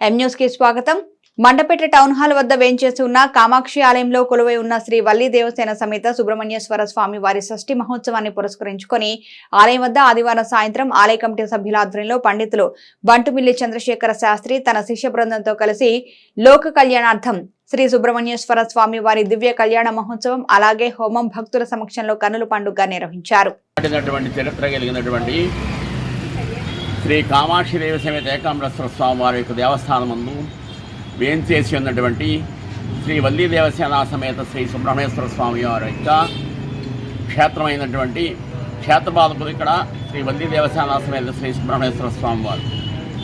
M news కి స్వాగతం. Mandapeta town hall వద్ద వేంచేసి ఉన్న కామాక్షి ఆలయంలో కొలువై ఉన్న శ్రీ వల్లి దేవసేన సమేత సుబ్రహ్మణ్యేశ్వర స్వామి వారి షష్ఠి మహోత్సవాన్ని పురస్కరించుకొని ఆలయం వద్ద ఆదివారం సాయంత్రం ఆలయ కమిటీ సభ్యుల ఆధ్వర్యంలో పండితులు బంటుమిల్లి చంద్రశేఖర శాస్త్రి తన శిష్య బృందంతో కలిసి లోక కళ్యాణార్థం శ్రీ సుబ్రహ్మణ్యేశ్వర స్వామి వారి దివ్య కళ్యాణ మహోత్సవం అలాగే హోమం భక్తుల సమక్షంలో కన్నుల పండుగగా నిర్వహించారు. శ్రీ కామాక్షి దేవి సమేత ఏకాంబరేశ్వర స్వామి వారి యొక్క దేవస్థానం నందు వేంచేసి ఉన్నటువంటి శ్రీ వల్లి దేవసేన సమేత శ్రీ సుబ్రహ్మణ్యేశ్వర స్వామి వారి యొక్క క్షేత్రమైనటువంటి క్షేత్రపాలకులు ఇక్కడ శ్రీ వల్లి దేవసేన సమేత శ్రీ సుబ్రహ్మణ్యేశ్వర స్వామి వారు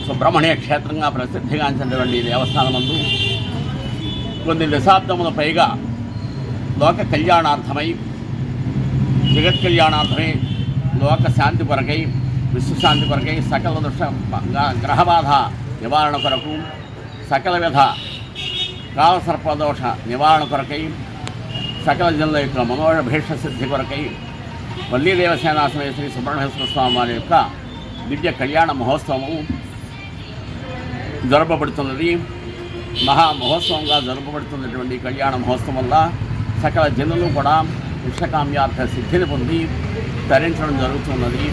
సుబ్రహ్మణ్య క్షేత్రంగా ప్రసిద్ధిగాంచినటువంటి దేవస్థానం నందు కొన్ని దశాబ్దముల పైగా లోక కళ్యాణార్థమై జగత్ కళ్యాణార్థమై లోక శాంతి కొరకై విశ్వశాంతి కొరకై సకల దుష్ట గ్రహబాధ నివారణ కొరకు సకల విధ కాలసర్పదోష నివారణ కొరకై సకల జనుల యొక్క మనోభీష్ట సిద్ధి కొరకై వల్లి దేవసేన సమేత శ్రీ సుబ్రహ్మణ్యేశ్వర స్వామి వారి యొక్క దివ్య కళ్యాణ మహోత్సవము జరపబడుతున్నది. మహా మహోత్సవంగా జరపబడుతున్నటువంటి కళ్యాణ మహోత్సవం వల్ల సకల జనులు కూడా ఇష్టకామ్యార్థ సిద్ధిని పొంది తరించడం జరుగుతున్నది.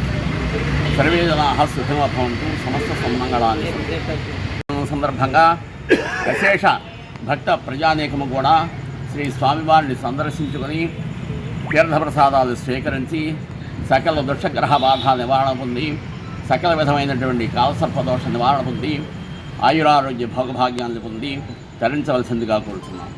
సర్వే జనాః సుఖినో భవంతు, సమస్త సన్మంగళాని. సందర్భంగా విశేష భక్త ప్రజానీకము కూడా శ్రీ స్వామివారిని సందర్శించుకొని తీర్థప్రసాదాలు స్వీకరించి సకల దుష్టగ్రహ బాధ నివారణ పొంది సకల విధమైనటువంటి కాలసర్పదోష నివారణ పొంది ఆయురారోగ్య భోగభాగ్యాన్ని పొంది తరించవలసిందిగా కోరుతున్నాం.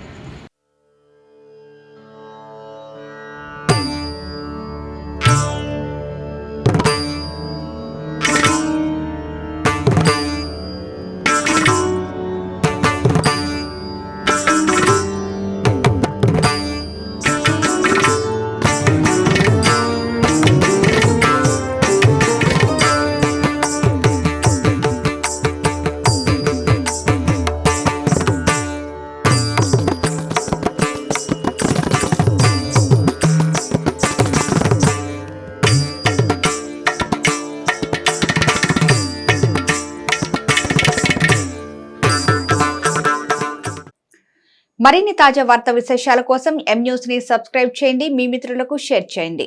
మరిన్ని తాజా వార్తా విశేషాల కోసం ఎం న్యూస్ ని సబ్స్క్రైబ్ చేయండి, మీ మిత్రులకు షేర్ చేయండి.